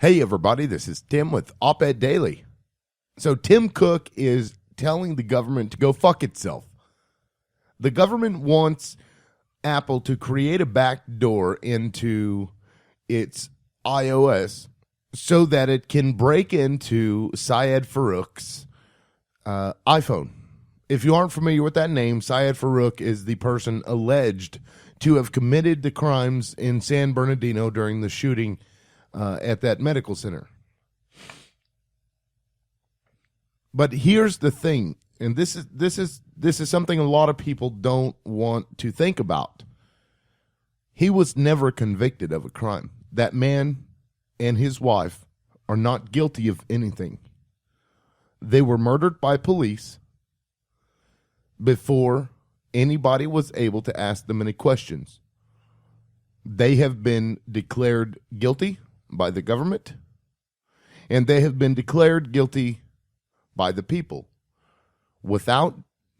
Hey everybody, this is Tim with Op-Ed Daily. So Tim Cook is telling the government to go fuck itself. The government wants Apple to create a backdoor into its iOS so that it can break into Syed Farook's iPhone. If you aren't familiar with that name, Syed Farook is the person alleged to have committed the crimes in San Bernardino during the shooting at that medical center. But here's the thing, and this is something a lot of people don't want to think about. He was never convicted of a crime. That man and his wife are not guilty of anything. They were murdered by police before anybody was able to ask them any questions. They have been declared guilty by the government, and they have been declared guilty by the people without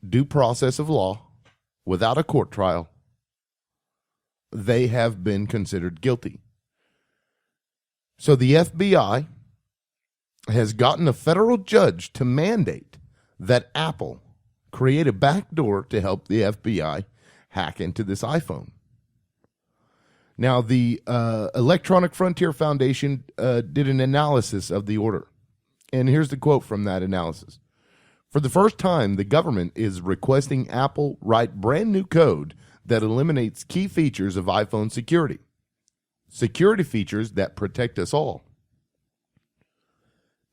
due process of law, without a court trial. They have been considered guilty. So the FBI has gotten a federal judge to mandate that Apple create a backdoor to help the FBI hack into this iPhone. Now, the Electronic Frontier Foundation did an analysis of the order. And here's the quote from that analysis. For the first time, the government is requesting Apple write brand new code that eliminates key features of iPhone security. Security features that protect us all.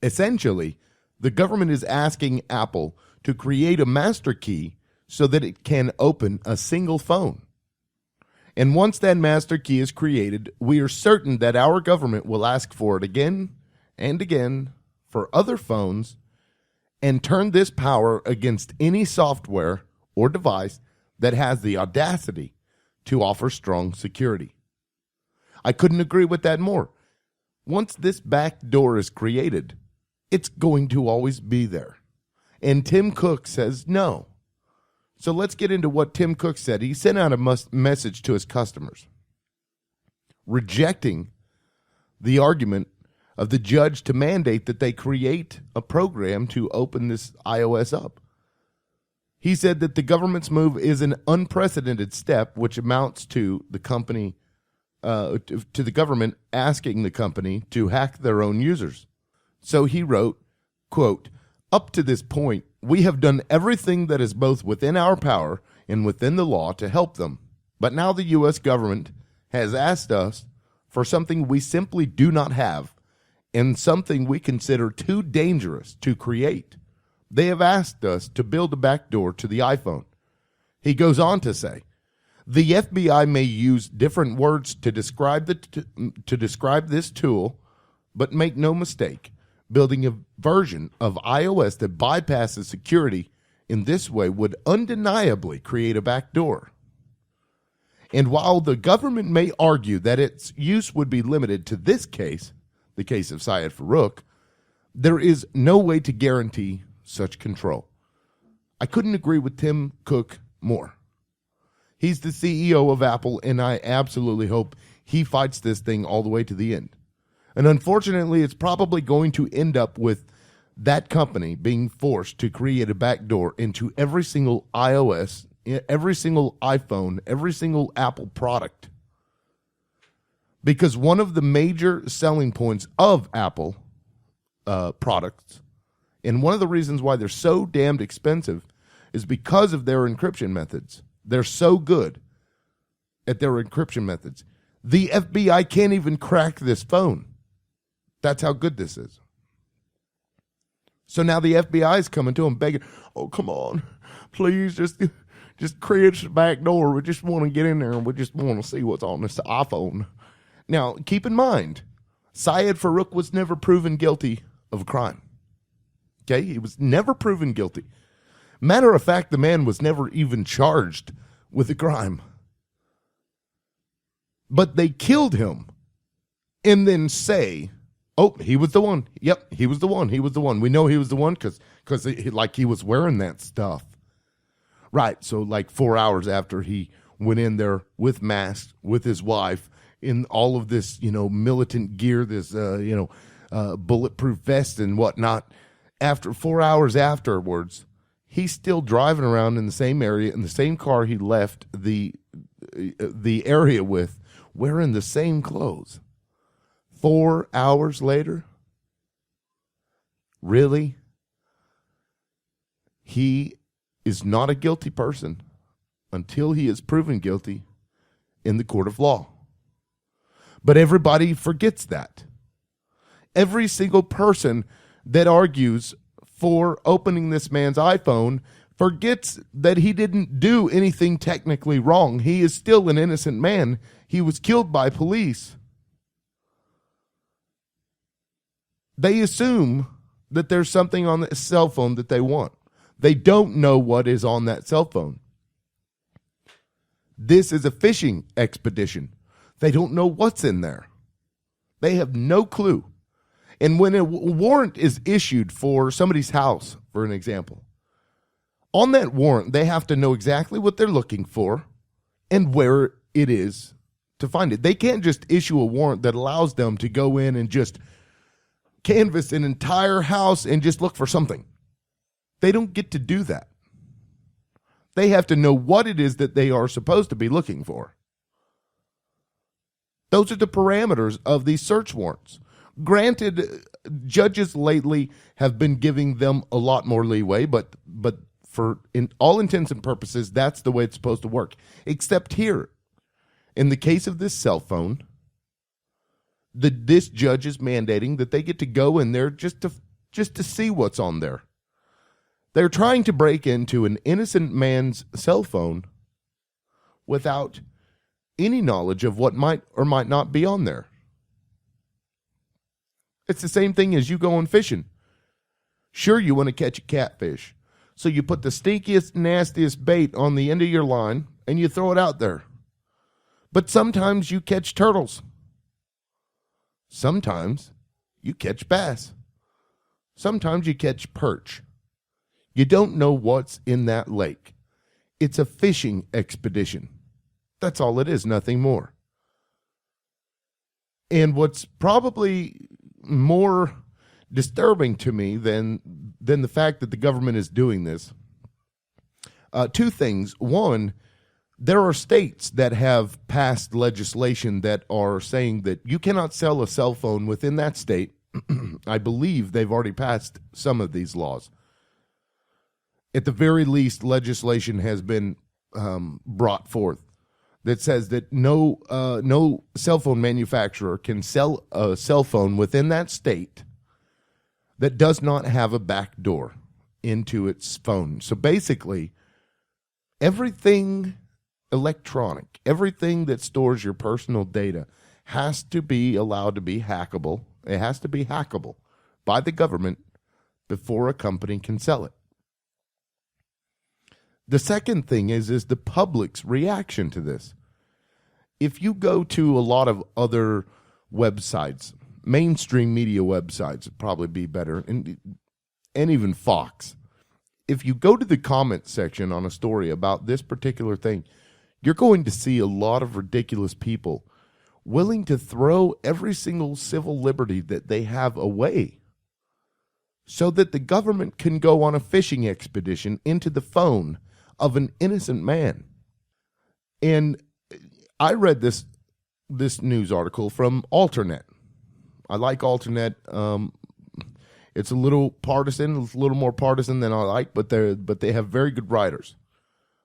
Essentially, the government is asking Apple to create a master key so that it can open a single phone. And once that master key is created, we are certain that our government will ask for it again and again for other phones and turn this power against any software or device that has the audacity to offer strong security. I couldn't agree with that more. Once this backdoor is created, it's going to always be there. And Tim Cook says no. So let's get into what Tim Cook said. He sent out a message to his customers, rejecting the argument of the judge to mandate that they create a program to open this iOS up. He said that the government's move is an unprecedented step, which amounts to the company, to the government asking the company to hack their own users. So he wrote, quote, "Up to this point, we have done everything that is both within our power and within the law to help them. But now the U.S. government has asked us for something we simply do not have and something we consider too dangerous to create. They have asked us to build a backdoor to the iPhone." He goes on to say, "The FBI may use different words to describe this tool, but make no mistake. Building a version of iOS that bypasses security in this way would undeniably create a backdoor. And while the government may argue that its use would be limited to this case, the case of Syed Farook, there is no way to guarantee such control." I couldn't agree with Tim Cook more. He's the CEO of Apple, and I absolutely hope he fights this thing all the way to the end. And unfortunately, it's probably going to end up with that company being forced to create a backdoor into every single iOS, every single iPhone, every single Apple product. Because one of the major selling points of Apple products, and one of the reasons why they're so damned expensive, is because of their encryption methods. They're so good at their encryption methods. The FBI can't even crack this phone. That's how good this is. So now the FBI is coming to him begging, "Oh, come on, please just create a backdoor. We just want to get in there and we just want to see what's on this iPhone." Now, keep in mind, Syed Farook was never proven guilty of a crime. Okay? He was never proven guilty. Matter of fact, the man was never even charged with a crime. But they killed him and then say, "Oh, he was the one. Yep, he was the one. He was the one. We know he was the one because he was wearing that stuff." Right, so like 4 hours after he went in there with masks with his wife in all of this, militant gear, this, bulletproof vest and whatnot. After 4 hours afterwards, he's still driving around in the same area in the same car he left the area with, wearing the same clothes. 4 hours later? Really? He is not a guilty person until he is proven guilty in the court of law. But everybody forgets that. Every single person that argues for opening this man's iPhone forgets that he didn't do anything technically wrong. He is still an innocent man. He was killed by police. They assume that there's something on the cell phone that they want. They don't know what is on that cell phone. This is a fishing expedition. They don't know what's in there. They have no clue. And when a warrant is issued for somebody's house, for an example, on that warrant, they have to know exactly what they're looking for and where it is to find it. They can't just issue a warrant that allows them to go in and just canvass an entire house and just look for something. They don't get to do that. They have to know what it is that they are supposed to be looking for. Those are the parameters of these search warrants. Granted, judges lately have been giving them a lot more leeway, but for in all intents and purposes, that's the way it's supposed to work. Except here, in the case of this cell phone, this judge is mandating that they get to go in there just to see what's on there. They're trying to break into an innocent man's cell phone without any knowledge of what might or might not be on there. It's the same thing as you going fishing. Sure, you want to catch a catfish, so you put the stinkiest, nastiest bait on the end of your line and you throw it out there. But sometimes you catch turtles. Sometimes you catch bass. Sometimes you catch perch. You don't know what's in that lake. It's a fishing expedition. That's all it is, nothing more. And what's probably more disturbing to me than the fact that the government is doing this, two things. One, there are states that have passed legislation that are saying that you cannot sell a cell phone within that state. I believe they've already passed some of these laws. At the very least, legislation has been brought forth that says that no cell phone manufacturer can sell a cell phone within that state that does not have a backdoor into its phone. So basically, everything electronic, everything that stores your personal data has to be allowed to be hackable. It has to be hackable by the government before a company can sell it. The second thing is the public's reaction to this. If you go to a lot of other websites, mainstream media websites would probably be better, and even Fox, if you go to the comment section on a story about this particular thing, you're going to see a lot of ridiculous people willing to throw every single civil liberty that they have away so that the government can go on a fishing expedition into the phone of an innocent man. And I read this news article from Alternet. I like Alternet. It's a little partisan. It's a little more partisan than I like, but they have very good writers,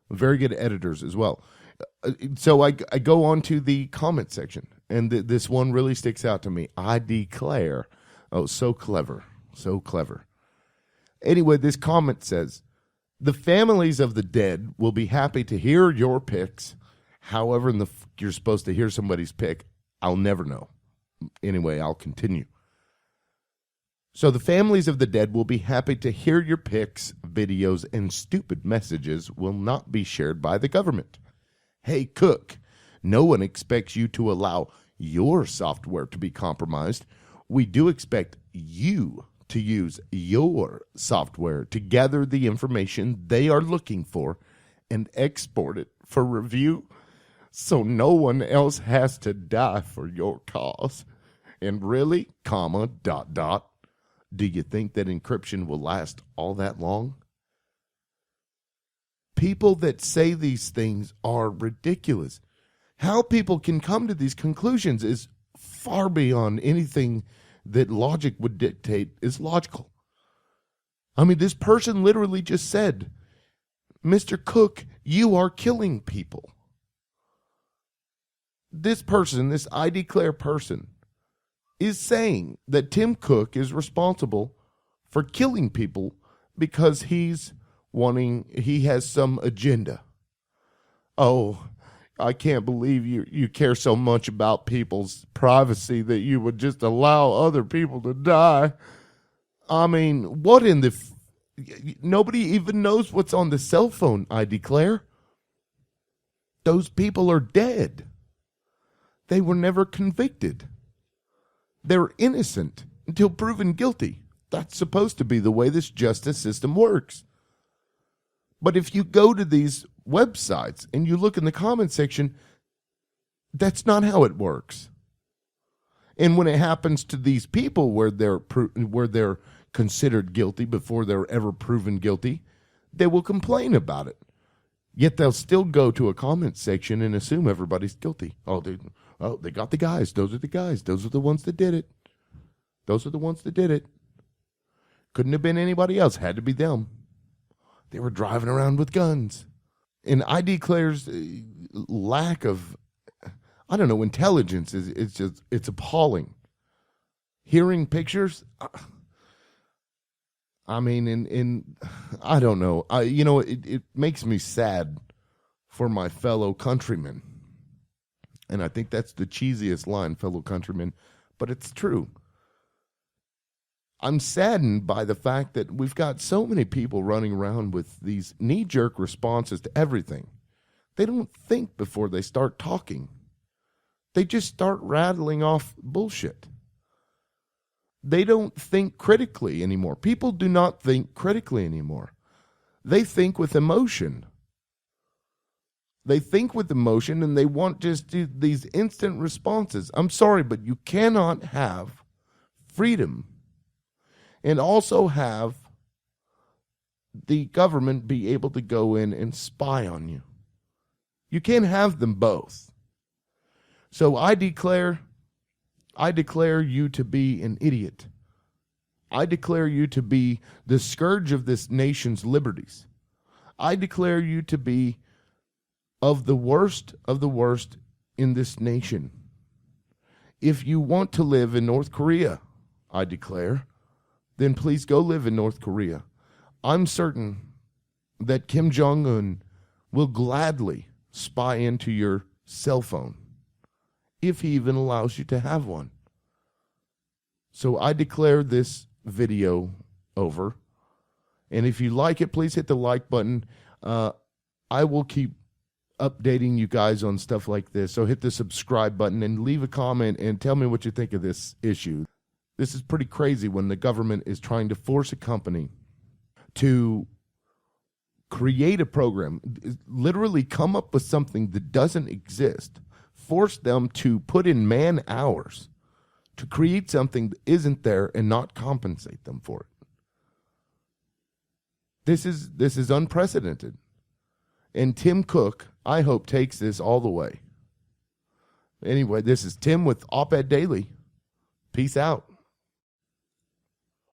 very good editors as well. So I go on to the comment section, and this one really sticks out to me. I declare, oh, so clever, so clever. Anyway, this comment says, the families of the dead will be happy to hear your picks. However, you're supposed to hear somebody's pick, I'll never know. Anyway, I'll continue. So the families of the dead will be happy to hear your picks, videos, and stupid messages will not be shared by the government. Hey, Cook, no one expects you to allow your software to be compromised. We do expect you to use your software to gather the information they are looking for and export it for review. so no one else has to die for your cause. And really, comma, ... do you think that encryption will last all that long? People that say these things are ridiculous. How people can come to these conclusions is far beyond anything that logic would dictate is logical. I mean, this person literally just said, Mr. Cook, you are killing people. This person, this I declare person, is saying that Tim Cook is responsible for killing people because he has some agenda. Oh, I can't believe you care so much about people's privacy that you would just allow other people to die. I mean, what in the... Nobody even knows what's on the cell phone, I declare. Those people are dead. They were never convicted. They're innocent until proven guilty. That's supposed to be the way this justice system works. But if you go to these websites and you look in the comment section, that's not how it works. And when it happens to these people where they're considered guilty before they're ever proven guilty, they will complain about it. Yet they'll still go to a comment section and assume everybody's guilty. Oh, they got the guys. Those are the guys. Those are the ones that did it. Those are the ones that did it. Couldn't have been anybody else. Had to be them. They were driving around with guns. And I declare's lack of, I don't know, intelligence it's appalling. Hearing pictures, I mean, in I don't know. It makes me sad for my fellow countrymen. And I think that's the cheesiest line, fellow countrymen, but it's true. I'm saddened by the fact that we've got so many people running around with these knee-jerk responses to everything. They don't think before they start talking. They just start rattling off bullshit. They don't think critically anymore. People do not think critically anymore. They think with emotion. They think with emotion and they want just these instant responses. I'm sorry, but you cannot have freedom and also have the government be able to go in and spy on you. You can't have them both. So I declare you to be an idiot. I declare you to be the scourge of this nation's liberties. I declare you to be of the worst in this nation. If you want to live in North Korea, I declare, then please go live in North Korea. I'm certain that Kim Jong-un will gladly spy into your cell phone, if he even allows you to have one. So I declare this video over. And if you like it, please hit the like button. I will keep updating you guys on stuff like this. So hit the subscribe button and leave a comment and tell me what you think of this issue. This is pretty crazy when the government is trying to force a company to create a program, literally come up with something that doesn't exist, force them to put in man hours to create something that isn't there and not compensate them for it. This is unprecedented. And Tim Cook, I hope, takes this all the way. Anyway, this is Tim with Op-Ed Daily. Peace out.